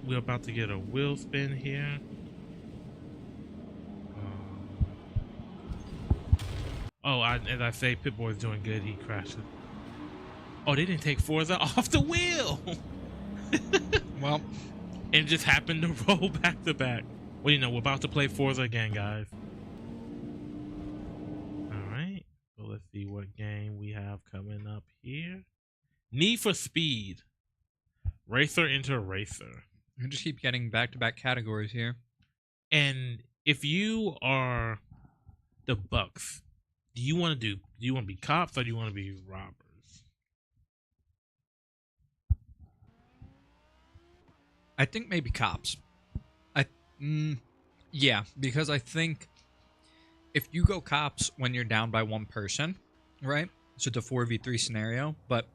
we're about to get a wheel spin here. As I say, Pitbull is doing good. He crashes. Oh, they didn't take Forza off the wheel. Well, it just happened to roll back to back. Well, you know, we're about to play Forza again, guys. All right. So let's see what game we have coming up here. Need for Speed. Racer into Racer. I just keep getting back-to-back categories here. And if you are the Bucks, do you want to be cops or do you want to be robbers? I think maybe cops. Yeah, because I think if you go cops when you're down by one person, right? So it's a 4v3 scenario, but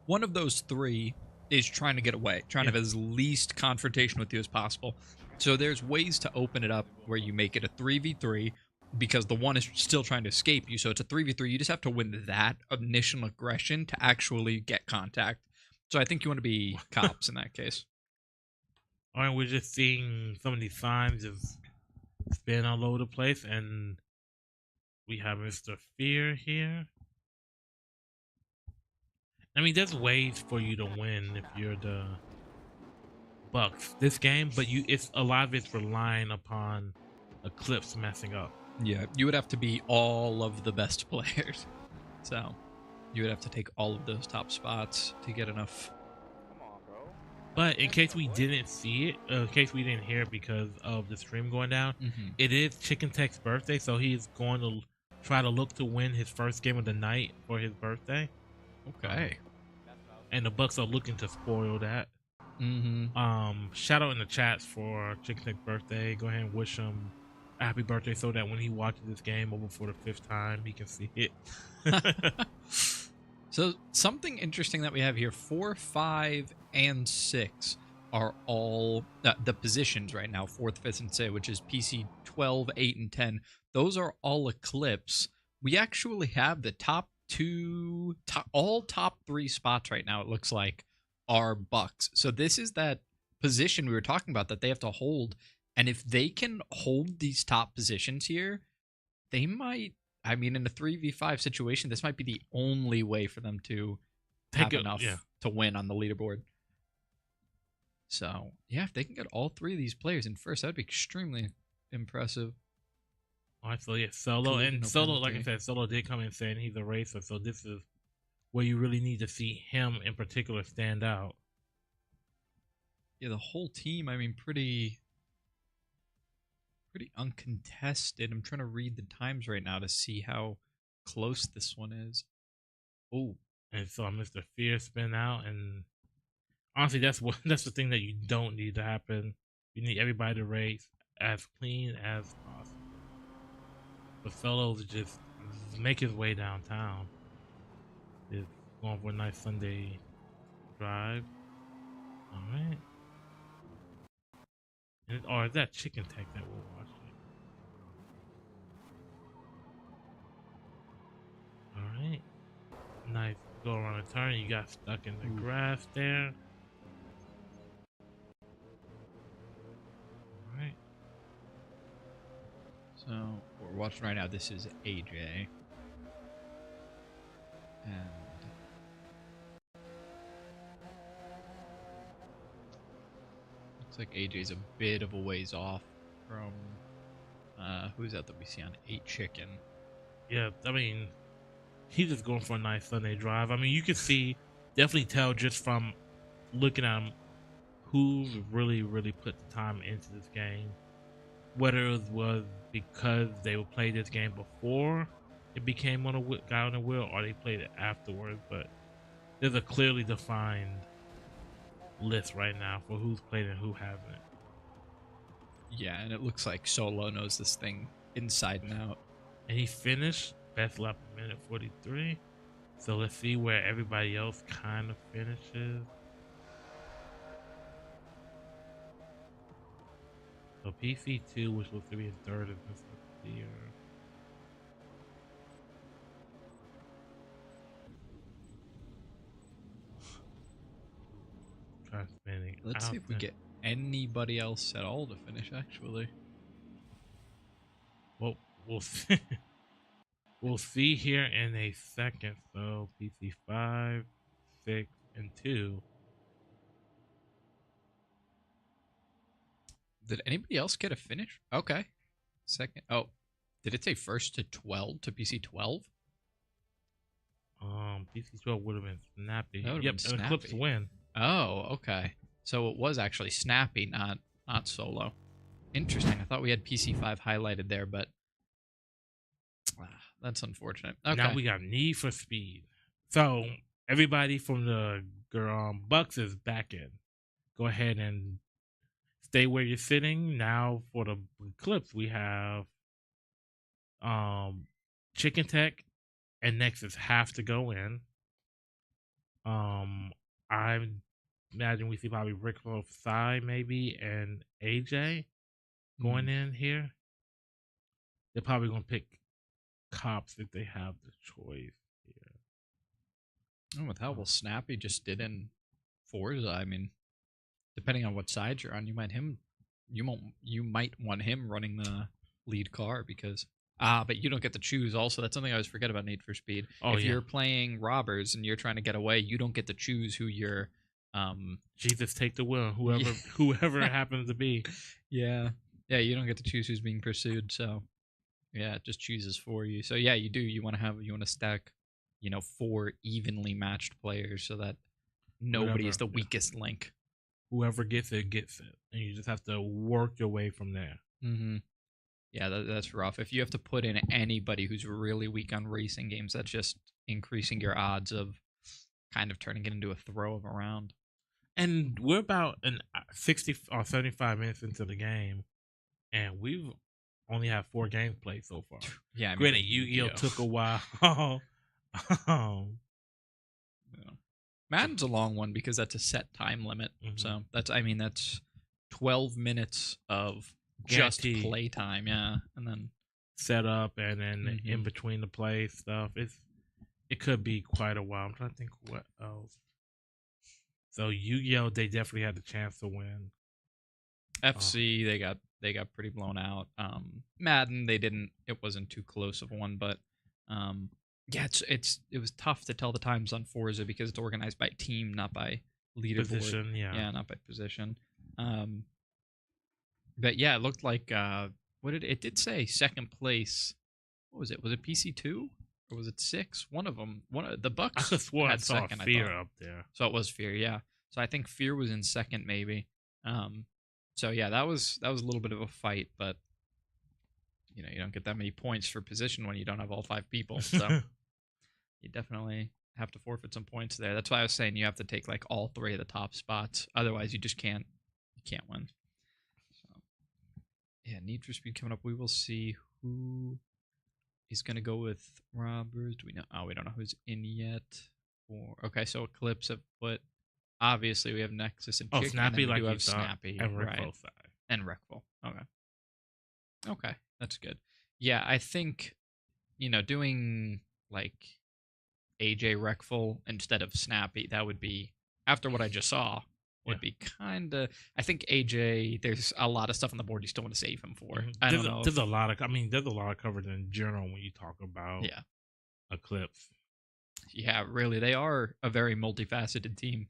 one of those three is trying to get away, trying to have as least confrontation with you as possible. So there's ways to open it up where you make it a 3v3 because the one is still trying to escape you. So it's a 3v3. You just have to win that initial aggression to actually get contact. So I think you want to be cops in that case. All right, we're just seeing some of these signs of spin all over the place, and we have Mr. Fear here. I mean, there's ways for you to win if you're the Bucks this game, but it's a lot of it's relying upon Eclipse messing up. Yeah, you would have to be all of the best players. So you would have to take all of those top spots to get enough. But in case we didn't see it, in case we didn't hear it because of the stream going down, it is Chicken Tech's birthday, so he's going to try to look to win his first game of the night for his birthday. Okay. And the Bucks are looking to spoil that. Shout out in the chats for Chicken Tech's birthday. Go ahead and wish him a happy birthday so that when he watches this game over for the 5th time, he can see it. So something interesting that we have here, 4, 5, and 6 are all the positions right now, 4th, 5th, and 6th, which is PC 12, 8, and 10. Those are all Eclipse. We actually have the top 3 spots right now, it looks like, are Bucks. So this is that position we were talking about that they have to hold. And if they can hold these top positions here, they might... I mean, in a 3v5 situation, this might be the only way for them to have enough to win on the leaderboard. So, yeah, if they can get all 3 of these players in first, that'd be extremely impressive. All right, so yeah, Solo. And Solo, like I said, Solo did come in saying he's a racer, so this is where you really need to see him in particular stand out. Yeah, the whole team, I mean, pretty uncontested. I'm trying to read the times right now to see how close this one is. Oh, and so Mr. Fear spin out, and honestly, that's the thing that you don't need to happen. You need everybody to race as clean as possible. But Solo's just make his way downtown. Is going for a nice Sunday drive. All right. Or is that Chicken Tech that we're watching? Alright. Nice go around a turn. You got stuck in the grass there. Alright. So, what we're watching right now, this is AJ. And looks like AJ's a bit of a ways off from who's that we see on 8 Chicken. Yeah, I mean, he's just going for a nice Sunday drive. I mean, you can definitely tell just from looking at him who really put the time into this game. Whether it was because they would play this game before it became guy on the wheel, or they played it afterwards. But there's a clearly defined list right now for who's played and who hasn't. Yeah, and it looks like Solo knows this thing inside and out. And he finished best lap a minute 43. So let's see where everybody else kind of finishes. So PC2, which looks to be in third, is Mr. Fear. Try spinning. Let's see if we get anybody else at all to finish, actually. Well, we'll see. We'll see here in a second. So PC 5, 6, and 2. Did anybody else get a finish? Okay. Second. Oh, did it say first to 12 to PC 12? PC 12 would have been Snappy. That would Yep, have been an Eclipse Snappy. win. Oh, okay. So it was actually Snappy, not Solo. Interesting. I thought we had PC5 highlighted there, but that's unfortunate. Okay. Now we got Need for Speed. So everybody from the Bucks is back in. Go ahead and stay where you're sitting. Now for the Eclipse, we have Chicken Tech and Nexus have to go in. I imagine we see probably Rick Sai maybe and AJ going in here. They're probably gonna pick Cops if they have the choice here. And with how well Snappy just did in Forza, I mean, depending on what side you're on, you might want him running the lead car because but you don't get to choose. Also, that's something I always forget about Need for Speed. If you're playing robbers and you're trying to get away, you don't get to choose who you're. Jesus, take the wheel. Whoever it happens to be. Yeah, you don't get to choose who's being pursued. So, yeah, it just chooses for you. So yeah, you do. You want to stack, 4 evenly matched players so that nobody is the weakest link. Whoever gets it, and you just have to work your way from there. Mm-hmm. Yeah, that's rough. If you have to put in anybody who's really weak on racing games, that's just increasing your odds of kind of turning it into a throw of a round. And we're about 60 or 75 minutes into the game, and we've only had 4 games played so far. Yeah, I mean, granted, Yu-Gi-Oh took a while. Madden's a long one because that's a set time limit. Mm-hmm. So that's 12 minutes of just play time, yeah, and then set up and then in between the play stuff. It could be quite a while. I'm trying to think what else. So Yu-Gi-Oh, they definitely had the chance to win. FC, they got pretty blown out. Madden, they didn't. It wasn't too close of a one, but yeah, it was tough to tell the times on Forza because it's organized by team, not by leaderboard. Position, yeah, not by position. But yeah, it looked like it did say second place. What was it? Was it PC2 or was it 6? One of them. The Bucks. I swore had I saw second, Fear up there. So it was Fear, yeah. So I think Fear was in second, maybe. So yeah, that was a little bit of a fight, but you don't get that many points for position when you don't have all 5 people. So you definitely have to forfeit some points there. That's why I was saying you have to take like all 3 of the top spots. Otherwise, you just can't win. Yeah, Need for Speed coming up. We will see who is going to go with robbers. Do we know? Oh, we don't know who's in yet. Okay, so Eclipse have put. Obviously, we have Nexus and Chick, Snappy, and then we like do have Snappy and Rickful right? And Rickful. Okay, that's good. Yeah, I think doing like AJ Rickful instead of Snappy, that would be after what I just saw. Would be kind of. I think AJ. There's a lot of stuff on the board you still want to save him for. I don't know. There's a lot of. There's a lot of coverage in general when you talk about Eclipse. Yeah, really, they are a very multifaceted team.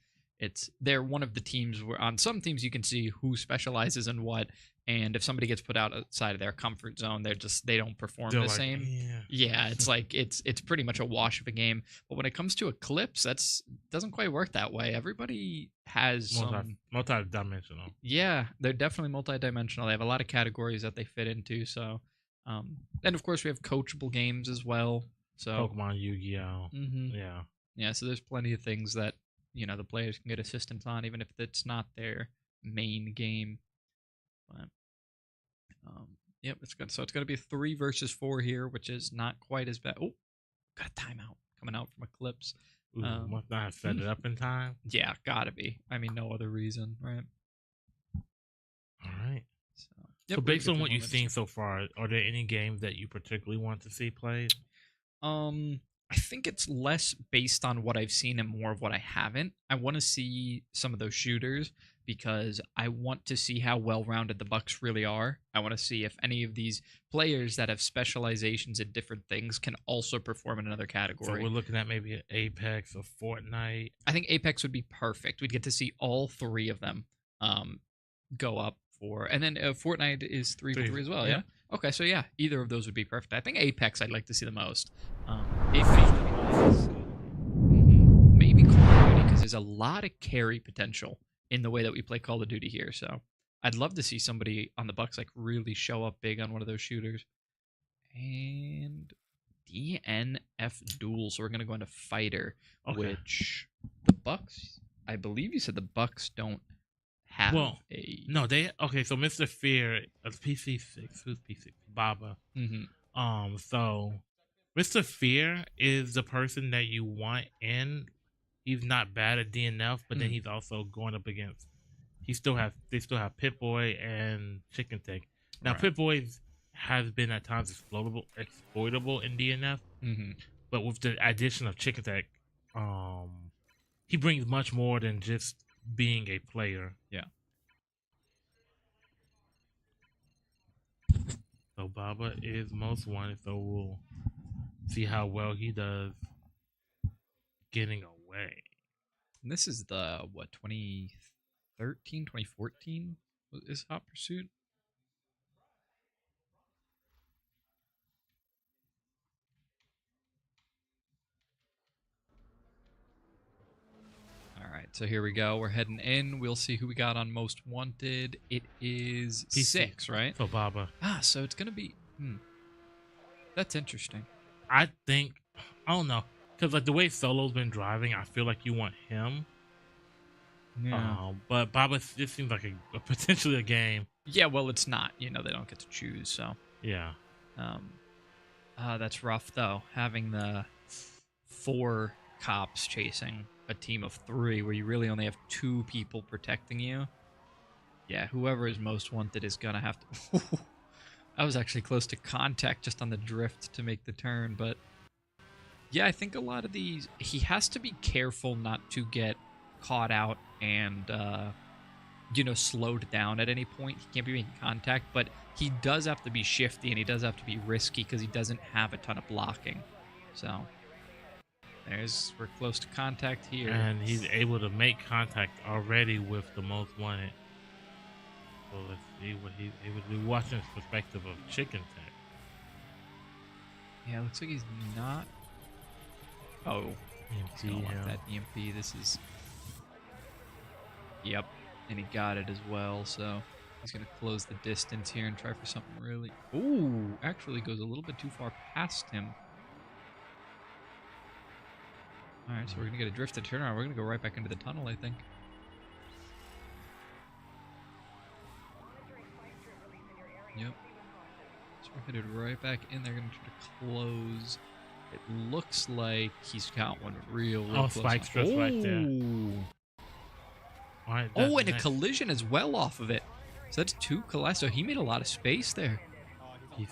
They're one of the teams where on some teams you can see who specializes in what, and if somebody gets put outside of their comfort zone, they don't perform the same. Yeah, it's like it's pretty much a wash of a game. But when it comes to Eclipse, doesn't quite work that way. Everybody has multi-dimensional. Yeah, they're definitely multi-dimensional. They have a lot of categories that they fit into. So, and of course we have coachable games as well. So Pokemon, Yu-Gi-Oh. Mm-hmm. Yeah. So there's plenty of things that the players can get assistance on, even if it's not their main game. But yep, it's good. So it's going to be 3 versus 4 here, which is not quite as bad. Oh, got a timeout coming out from Eclipse. Must not have set it up in time. Yeah, gotta be. No other reason, right? All right. So based on what you've seen so far, are there any games that you particularly want to see played? I think it's less based on what I've seen and more of what I haven't. I want to see some of those shooters. because I want to see how well-rounded the Bucks really are. I want to see if any of these players that have specializations in different things can also perform in another So category. we're looking at maybe an Apex or Fortnite. I think Apex would be perfect. We'd get to see all three of them go up for, and then Fortnite is 3v3 as well. Yeah. Okay, so yeah, either of those would be perfect. I think Apex I'd like to see the most. Apex would be nice. Maybe Call of Duty, because there's a lot of carry potential in the way that we play Call of Duty here. So I'd love to see somebody on the Bucks like really show up big on one of those shooters. And DNF duel. So we're gonna go into fighter, which the Bucks. I believe you said the Bucks don't have a. No, they okay. So Mr. Fear is PC6. Who's PC6? Baba. So Mr. Fear is the person that you want in. He's not bad at DNF, but then he's also going up against. They still have Pip-Boy and Chicken Tech. Now Pip-Boy has been at times exploitable in DNF, but with the addition of Chicken Tech, he brings much more than just being a player. Yeah. So Baba is most wanted, so we'll see how well he does getting away. And this is the, what, 2013, 2014 is Hot Pursuit? Alright, so here we go. We're heading in. We'll see who we got on Most Wanted. It is PC. 6, right? So Baba. So it's going to be... That's interesting. I think... I don't know. Because like the way Solo's been driving, I feel like you want him. Yeah. But Baba just seems like a potentially a game. Yeah, well, it's not. You know, they don't get to choose, so... Yeah. That's rough, though. Having the 4 cops chasing a team of 3 where you really only have 2 people protecting you. Yeah, whoever is most wanted is gonna have to... I was actually close to contact just on the drift to make the turn, but... Yeah, I think a lot of these... He has to be careful not to get caught out and, slowed down at any point. He can't be making contact, but he does have to be shifty and he does have to be risky because he doesn't have a ton of blocking. So... we're close to contact here. And he's able to make contact already with the most wanted. So let's see what he's able to do. Watching his perspective of Chicken Tech. Yeah, looks like he's not. Oh, he's gonna lock that EMP. This is. Yep, and he got it as well. So he's gonna close the distance here and try for something really. Ooh, actually goes a little bit too far past him. All right, so we're gonna get a drifted turnaround. We're gonna go right back into the tunnel, I think. Yep. So we're headed right back in. They're gonna try to close. It looks like he's got one real close. Spike's just right there. All right, and a collision as well off of it. So that's 2 collisions. So he made a lot of space there.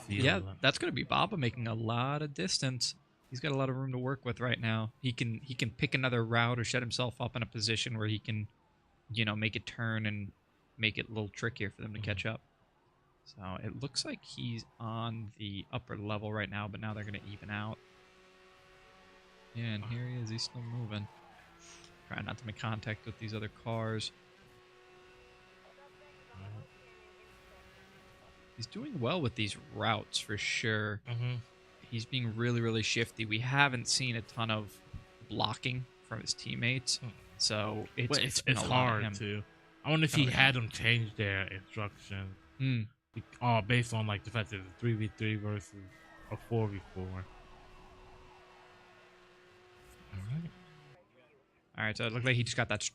Yeah, that's gonna be Baba making a lot of distance. He's got a lot of room to work with right now. He can pick another route or set himself up in a position where he can, make it turn and make it a little trickier for them to catch up. So it looks like he's on the upper level right now, but now they're going to even out. Yeah, and here he is. He's still moving. Trying not to make contact with these other cars. He's doing well with these routes for sure. He's being really, really shifty. We haven't seen a ton of blocking from his teammates, so it's hard to. I wonder if he had them change their instructions, based on like the fact that it's 3v3 versus a 4v4. All right. So it looks like he just got that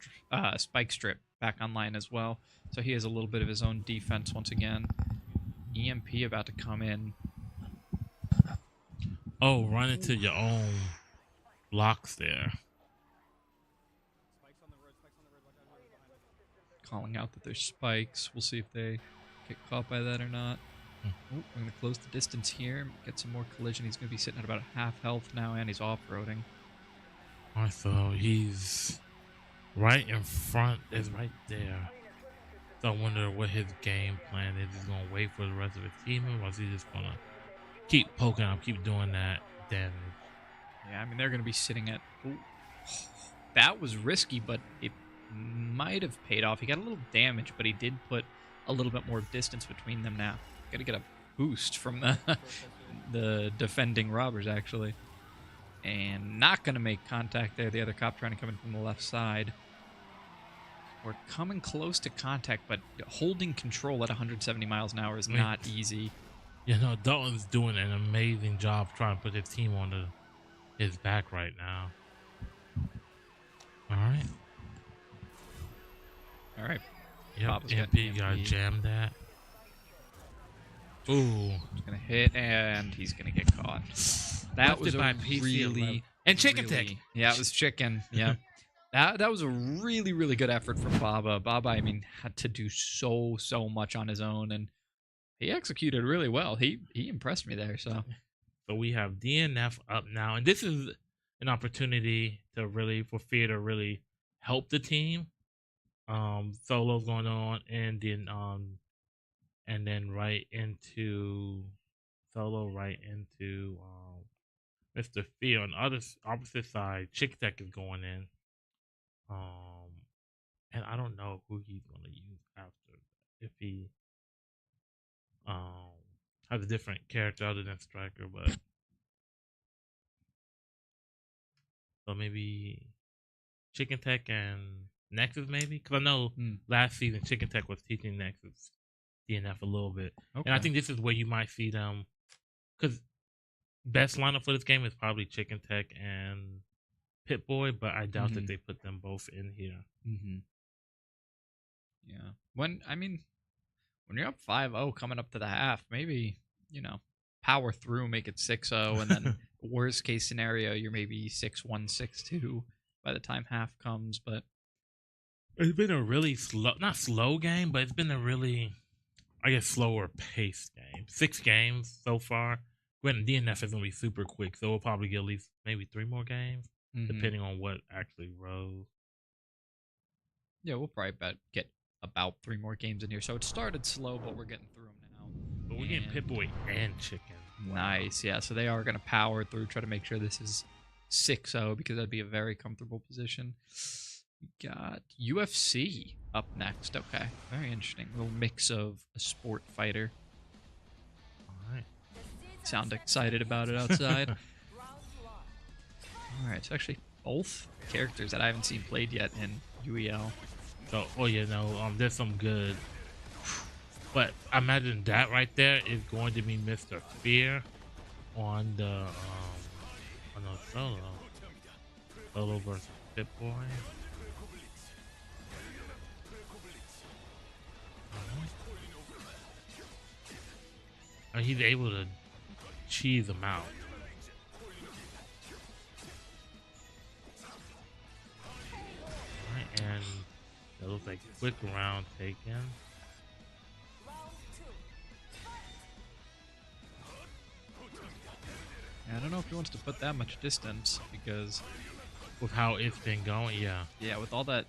spike strip back online as well. So he has a little bit of his own defense once again. EMP about to come in. Oh, run into your own blocks there. Calling out that there's spikes. We'll see if they get caught by that or not. Oh, we're going to close the distance here. Get some more collision. He's going to be sitting at about half health now, and he's off-roading. Alright, so he's right in front. Is right there. So I wonder what his game plan is. He's gonna wait for the rest of his team, or is he just gonna keep poking up, keep doing that damage? Yeah, I mean, they're going to be sitting at... Ooh. That was risky, but it might have paid off. He got a little damage, but he did put a little bit more distance between them now. Got to get a boost from the defending robbers, actually. And not going to make contact there. The other cop trying to come in from the left side. We're coming close to contact, but holding control at 170 miles an hour is not easy. You know, Dalton's doing an amazing job trying to put his team on his back right now. All right. All right. Yep, MP got jammed that. Ooh. He's going to hit, and he's going to get caught. That was a really... And chicken tech. Yeah, it was chicken. Yeah. That was a really, really good effort from Baba. Baba, I mean, had to do so much on his own, and he executed really well. He impressed me there, so... So we have DNF up now, and this is an opportunity for Fear to really help the team. Solo's going on, and then right into Solo, right into Mr. Fear. On the opposite side, Chick Tech is going in. And I don't know who he's gonna use after, if he has a different character other than Striker, but so maybe Chicken Tech and Nexus, maybe, because I know last season Chicken Tech was teaching Nexus DNF a little bit, and I think this is where you might see them, because best lineup for this game is probably Chicken Tech and Pit Boy, but I doubt that they put them both in here. Yeah. When you're up 5-0 coming up to the half, maybe, power through, make it 6-0, and then worst case scenario, you're maybe 6-1, 6-2 by the time half comes, but it's been a really not slow game, but it's been a really, I guess, slower paced game. 6 games so far. When DNF is going to be super quick, so we'll probably get at least maybe 3 more games, depending on what actually rose. Yeah, we'll probably get about 3 more games in here. So it started slow, but we're getting through them now. But we're getting Pit Boy and Chicken. Nice, yeah. So they are going to power through, try to make sure this is 6-0, because that'd be a very comfortable position. We got UFC up next. Okay, very interesting. A little mix of a sport fighter. All right. Sound excited about it outside. All right, so actually both characters that I haven't seen played yet in UEL. So, there's some good, but I imagine that right there is going to be Mr. Fear on the Solo versus Pit Boy. He's able to cheese them out. Alright, and that looks like quick round taken. Yeah, I don't know if he wants to put that much distance, because with how it's been going, yeah. Yeah, with all that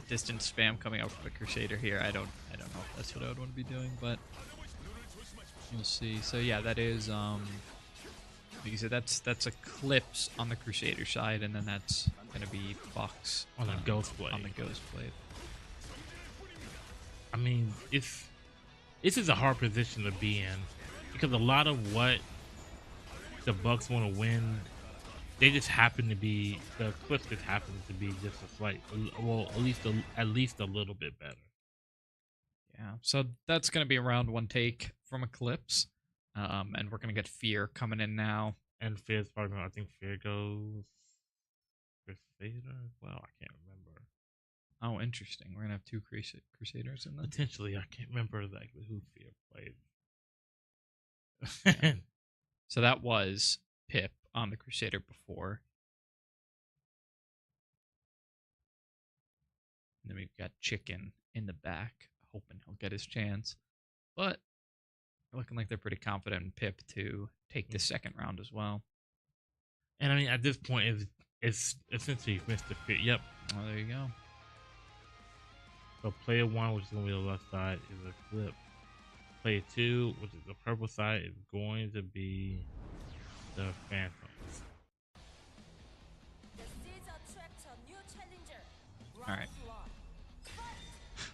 distance spam coming out from the Crusader here, I don't know if that's what I would want to be doing, but we'll see. So yeah, that is like you said, that's Eclipse on the Crusader side, and then that's gonna be Fox on the Ghost Blade. On the Ghost Blade. I mean, this is a hard position to be in, because a lot of what the Bucks want to win, they just happen to be, the Eclipse just happens to be just a slight, well, at least a little bit better. Yeah, so that's going to be a round 1 take from Eclipse, and we're going to get Fear coming in now. And Fear's probably, I think Fear goes Crusader as well. I can't remember. Oh, interesting. We're going to have 2 Crusaders in there. Potentially, I can't remember exactly who Fear played. Yeah. So that was Pip on the Crusader before. And then we've got Chicken in the back, hoping he'll get his chance. But looking like they're pretty confident in Pip to take the second round as well. And I mean, at this point, it's essentially Mr. Fear. Yep. Oh, there you go. So player 1, which is going to be the left side, is Eclipse. Player 2, which is the purple side, is going to be the Phantoms. All right.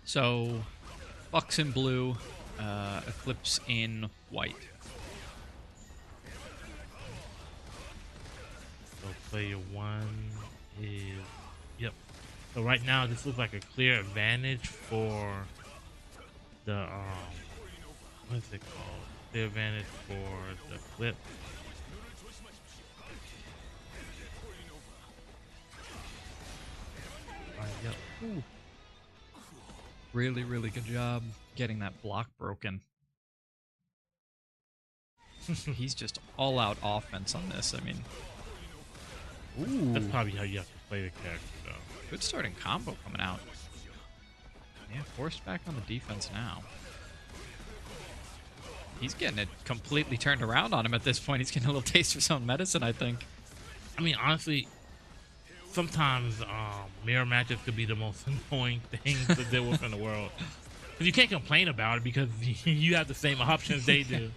So, Bucks in blue, Eclipse in white. So player 1 is, yep. So right now, this looks like a clear advantage for the what's it called? The advantage for the Eclipse. Yep. Ooh. Really, really good job getting that block broken. He's just all out offense on this. I mean, ooh. That's probably how you have to play the character, though. Good starting combo coming out. Yeah, forced back on the defense now. He's getting it completely turned around on him at this point. He's getting a little taste of his own medicine, I think. I mean, honestly, sometimes mirror matches could be the most annoying thing to deal with in the world. Because you can't complain about it because you have the same options they do.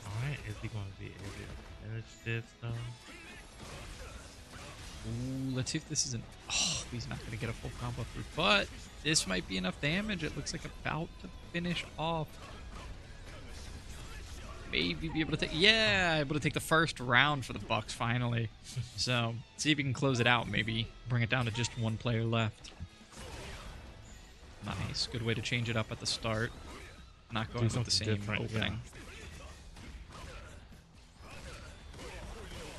Alright, is he going to be able to finish this, though? Ooh, let's see if this isn't... Oh, he's not going to get a full combo through. But this might be enough damage. It looks like about to finish off. Maybe be able to take... Yeah, able to take the first round for the Bucks, finally. So, see if he can close it out, maybe. Bring it down to just one player left. Nice. Good way to change it up at the start. Not going with the same opening. Yeah.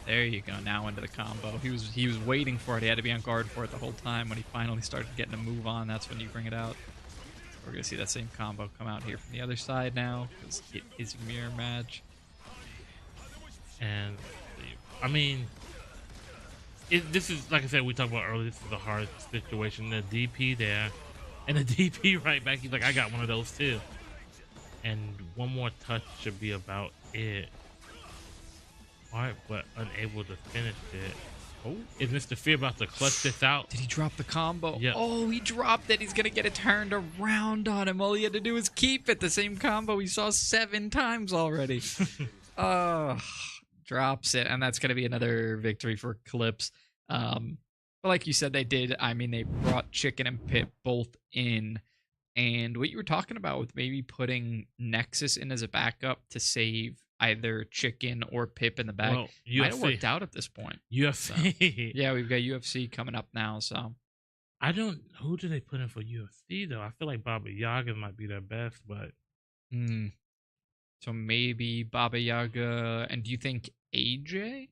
There you go. Now into the combo. He was waiting for it. He had to be on guard for it the whole time. When he finally started getting a move on, that's when you bring it out. We're gonna see that same combo come out here from the other side now, because it is a mirror match. And I mean, this is, like I said, we talked about earlier. This is a hard situation. The DP there, and the DP right back. He's like, I got one of those too. And one more touch should be about it. Alright, but unable to finish it. Oh, is Mr. Fear about to clutch this out? Did he drop the combo? Yep. Oh, he dropped it. He's going to get it turned around on him. All he had to do was keep it. The same combo we saw 7 times already. Drops it. And that's going to be another victory for Eclipse. But like you said, they did. I mean, they brought Chicken and Pip both in. And what you were talking about with maybe putting Nexus in as a backup to save either Chicken or Pip in the back, well, might have worked out at this point. UFC. So, yeah, we've got UFC coming up now, so. I don't... Who do they put in for UFC, though? I feel like Baba Yaga might be their best, but... So maybe Baba Yaga, and do you think AJ?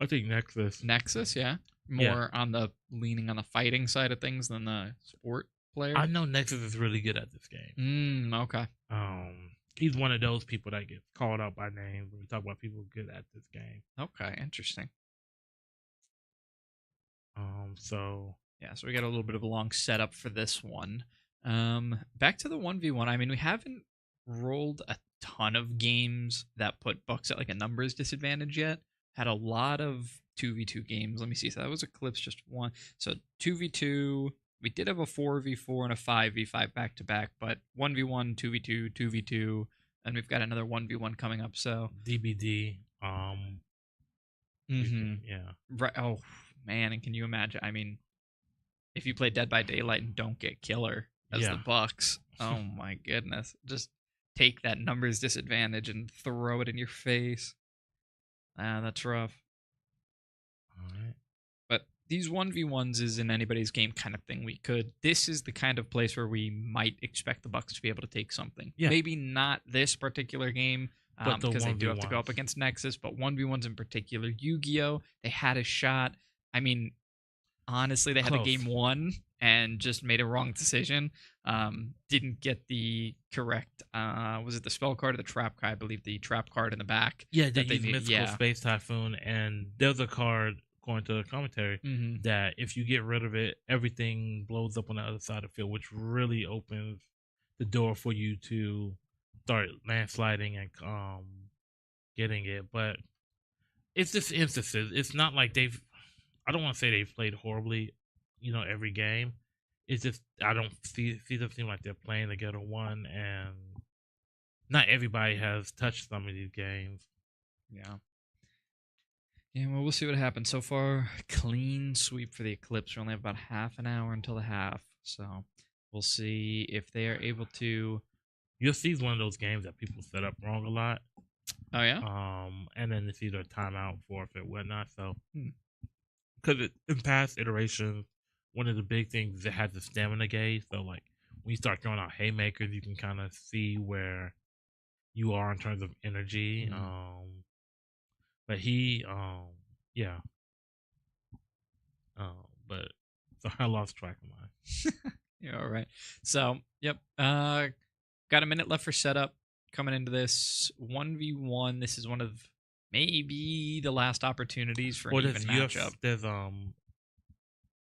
I think Nexus. Nexus, yeah? More on the... leaning on the fighting side of things than the sport player? I know Nexus is really good at this game. Okay. He's one of those people that gets called out by name when we talk about people good at this game. Okay, interesting. So yeah, so we got a little bit of a long setup for this one. Back to the 1v1. I mean, we haven't rolled a ton of games that put Bucks at like a numbers disadvantage yet. Had a lot of 2v2 games. Let me see. So that was Eclipse just one. So 2v2. We did have a 4v4 and a 5v5 back-to-back, but 1v1, 2v2, 2v2, and we've got another 1v1 coming up, so... DBD, yeah. Right. Oh, man, and can you imagine? I mean, if you play Dead by Daylight and don't get Killer as the Bucks, oh my goodness. Just take that numbers disadvantage and throw it in your face. That's rough. All right. These 1v1s is in anybody's game kind of thing. This is the kind of place where we might expect the Bucks to be able to take something. Yeah. Maybe not this particular game, because they do have to go up against Nexus, but 1v1s in particular. Yu-Gi-Oh! They had a shot. I mean, honestly, they had a game 1 and just made a wrong decision. Didn't get the correct, was it the spell card or the trap card? I believe the trap card in the back. Yeah, they used Mythical Space Typhoon, and there's a card... going to the commentary, that if you get rid of it, everything blows up on the other side of the field, which really opens the door for you to start landsliding and getting it. But it's just instances. It's not like they've. I don't want to say they've played horribly, every game. It's just I don't see them seem like they're playing together one, and not everybody has touched some of these games. Yeah. Yeah, well, we'll see what happens. So far, clean sweep for the Eclipse. We only have about half an hour until the half, so we'll see if they are able to. UFC is one of those games that people set up wrong a lot. Oh yeah. And then it's either a timeout, forfeit, whatnot. So, Hmm. because in past iterations, one of the big things is it has the stamina gauge. So, like when you start throwing out haymakers, you can kind of see where you are in terms of energy. But yeah. But so I lost track of mine. Yeah, all right. So, yep. Got a minute left for setup. Coming into this 1v1. This is one of maybe the last opportunities for an Well, even matchup.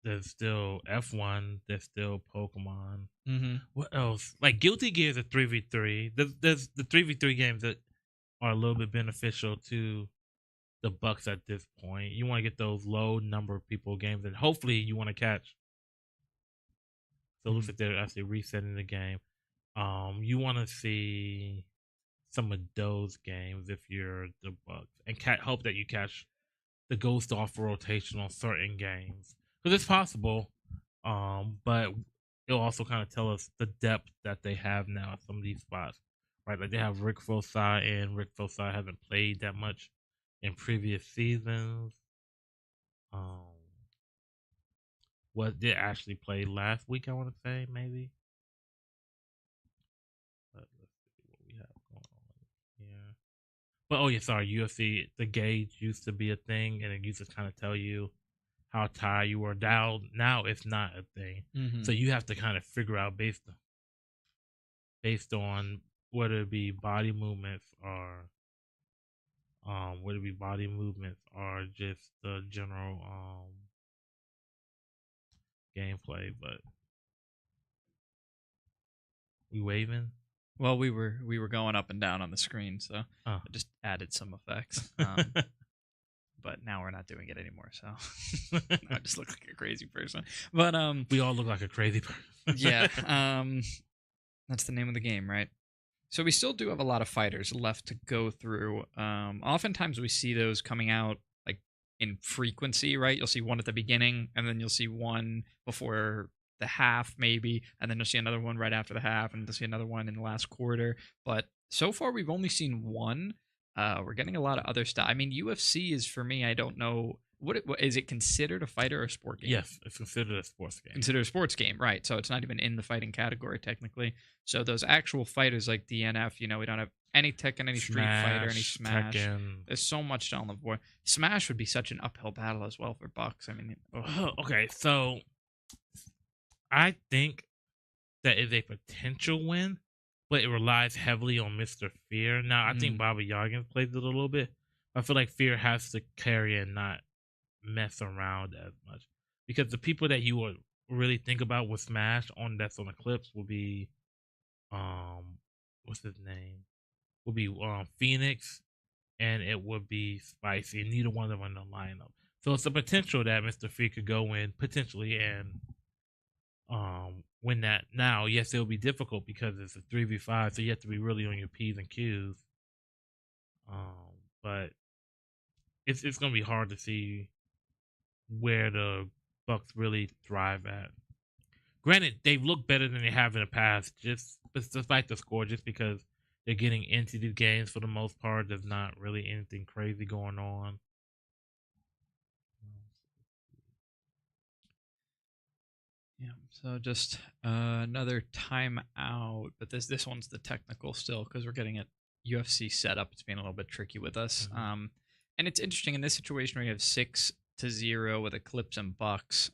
There's still F1. There's still Pokemon. Mm-hmm. What else? Like Guilty Gear is a 3v3. There's the 3v3 games that are a little bit beneficial to the Bucks at this point. You want to get those low number of people games, and hopefully you want to catch. So it looks like they're actually resetting the game. You want to see some of those games if you're the Bucks, and hope that you catch the ghost off rotation on certain games because it's possible. But it'll also kind of tell us the depth that they have now at some of these spots, right? Like they have Rick Fossai, and Rick Fossai hasn't played that much in previous seasons. What did actually play last week? I want to say maybe. But let's see what we have going on here. But oh yeah, sorry, UFC. The gauge used to be a thing, and it used to kind of tell you how tired you were. Now it's not a thing. Mm-hmm. So you have to kind of figure out based on whether it be body movements or just the general gameplay. But we waving. Well, we were going up and down on the screen, so I just added some effects. But now we're not doing it anymore, so I just look like a crazy person. But we all look like a crazy person. Yeah. That's the name of the game, right? So we still do have a lot of fighters left to go through. Oftentimes we see those coming out like in frequency, right? You'll see one at the beginning, and then you'll see one before the half, maybe, and then you'll see another one right after the half, and you'll see another one in the last quarter. But so far, we've only seen one. We're getting a lot of other stuff. I mean, UFC is for me. I don't know what is it considered a fighter or a sport game? Yes, it's considered a sports game. Considered a sports game, right? So it's not even in the fighting category technically. So those actual fighters like DNF, we don't have any Tekken, any Street Fighter, any Smash. Tekken. There's so much down the board. Smash would be such an uphill battle as well for Bucks. I mean, okay, so I think that is a potential win, but it relies heavily on Mr. Fear. Now, I think Bobby Yargins plays it a little bit. I feel like Fear has to carry and not mess around as much, because the people that you would really think about with Smash that's on Eclipse will be what's his name? Will be Phoenix, and it would be Spicy, and neither one of them in the lineup. So it's a potential that Mr. Fear could go in potentially and win that. Now, yes, it'll be difficult because it's a 3v5, so you have to be really on your P's and Q's. But it's gonna be hard to see where the Bucks really thrive at. Granted, they've looked better than they have in the past, just despite the score, just because they're getting into these games for the most part. There's not really anything crazy going on. Yeah, so just another timeout, but this one's the technical still because we're getting it UFC set up. It's being a little bit tricky with us. And it's interesting in this situation where you have 6-0 with Eclipse and Bucks.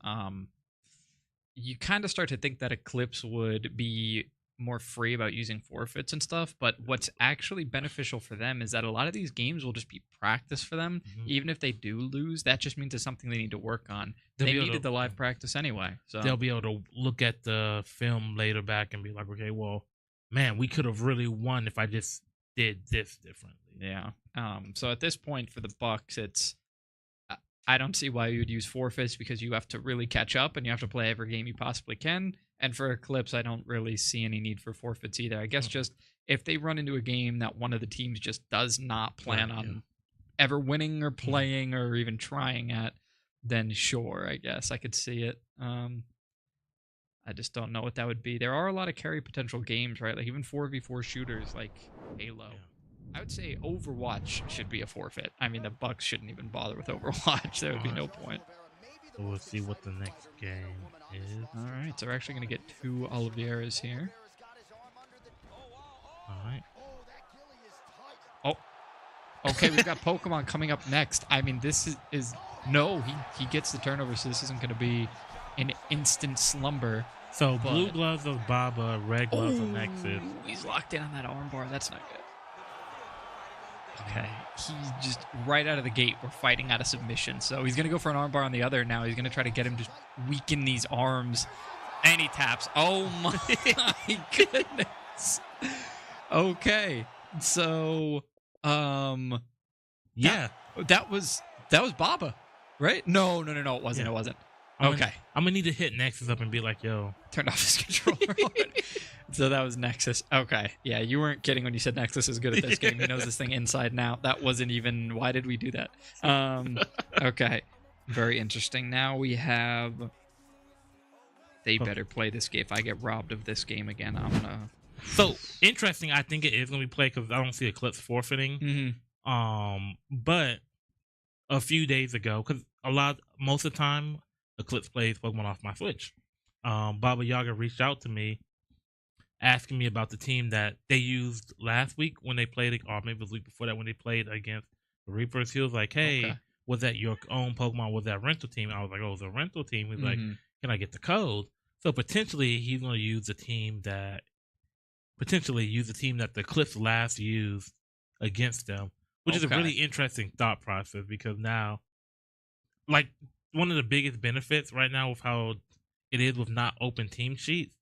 You kind of start to think that Eclipse would be more free about using forfeits and stuff, but what's actually beneficial for them is that a lot of these games will just be practice for them. Even if they do lose, that just means it's something they need to work on. They needed the live practice anyway, so they'll be able to look at the film later back and be like, okay, well, man, we could have really won if I just did this differently. Yeah, So at this point for the Bucks, I don't see why you would use forfeits because you have to really catch up and you have to play every game you possibly can. And for Eclipse, I don't really see any need for forfeits either. I guess just if they run into a game that one of the teams just does not plan on ever winning or playing or even trying at, then sure, I guess I could see it. I just don't know what that would be. There are a lot of carry potential games, right? Like even 4v4 shooters like Halo. Yeah. I would say Overwatch should be a forfeit. I mean, the Bucks shouldn't even bother with Overwatch. There would be no point. So we'll see what the next game is. All right, so we're actually going to get 2 Oliveras here. All right. Oh, okay, we've got Pokemon coming up next. I mean, this is no, he gets the turnover, so this isn't going to be an instant slumber. So blue gloves of Baba, red gloves of Nexus. He's locked in on that armbar. That's not good. Okay, he just right out of the gate, we're fighting out of submission. So he's going to go for an armbar on the other now. He's going to try to get him to weaken these arms. And he taps. Oh my goodness. Okay. So, yeah. That was Baba, right? No, it wasn't. Yeah. It wasn't. I'm Okay. gonna need to hit Nexus up and be like, yo. Turned off his controller. So that was Nexus. Okay. Yeah, you weren't kidding when you said Nexus is good at this game. He knows this thing inside and out. That wasn't even... Why did we do that? Okay. Very interesting. Now we have... They better play this game. If I get robbed of this game again, I'm gonna... So, interesting. I think it is going to be played because I don't see Eclipse forfeiting. Mm-hmm. But a few days ago, because most of the time, Eclipse plays Pokemon off my Switch. Baba Yaga reached out to me asking me about the team that they used last week when they played, or maybe it was the week before that when they played against the Reapers. He was like, hey, was that your own Pokemon? Was that rental team? I was like, oh, it was a rental team. He's like, can I get the code? So potentially he's going to use the team that the Eclipse last used against them, which is a really interesting thought process because now, like, one of the biggest benefits right now with how it is with not open team sheets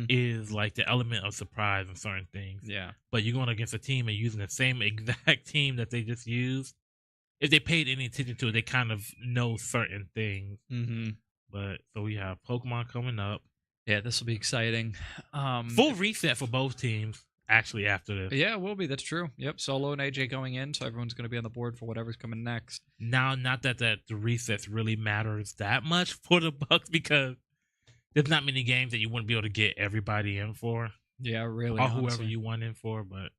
is like the element of surprise in certain things. Yeah. But you're going against a team and using the same exact team that they just used. If they paid any attention to it, they kind of know certain things. But so we have Pokemon coming up. Yeah, this will be exciting. Full reset for both teams, actually, after this. Yeah, it will be. That's true. Yep, Solo and AJ going in, so everyone's going to be on the board for whatever's coming next. Now, not that the resets really matters that much for the Bucks because there's not many games that you wouldn't be able to get everybody in for. Yeah, really. Or whoever you want in for, but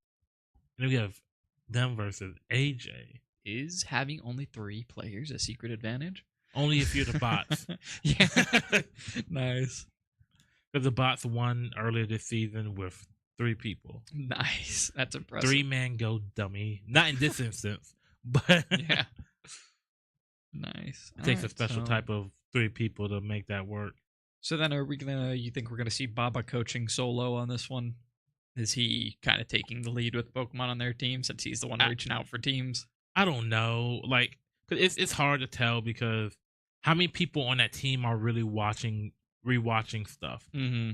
then we have them versus AJ. Is having only 3 players a secret advantage? Only if you're the bots. Yeah. Nice. Because the bots won earlier this season with 3 people. Nice. That's impressive. 3-man go dummy. Not in this instance, but yeah. Nice. It takes a special type of 3 people to make that work. So then you think we're going to see Baba coaching Solo on this one? Is he kind of taking the lead with Pokemon on their team since he's the one reaching out for teams? I don't know. Like, cause it's hard to tell because how many people on that team are really rewatching stuff? You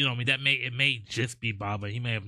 know, I mean, it may just be Baba. He may have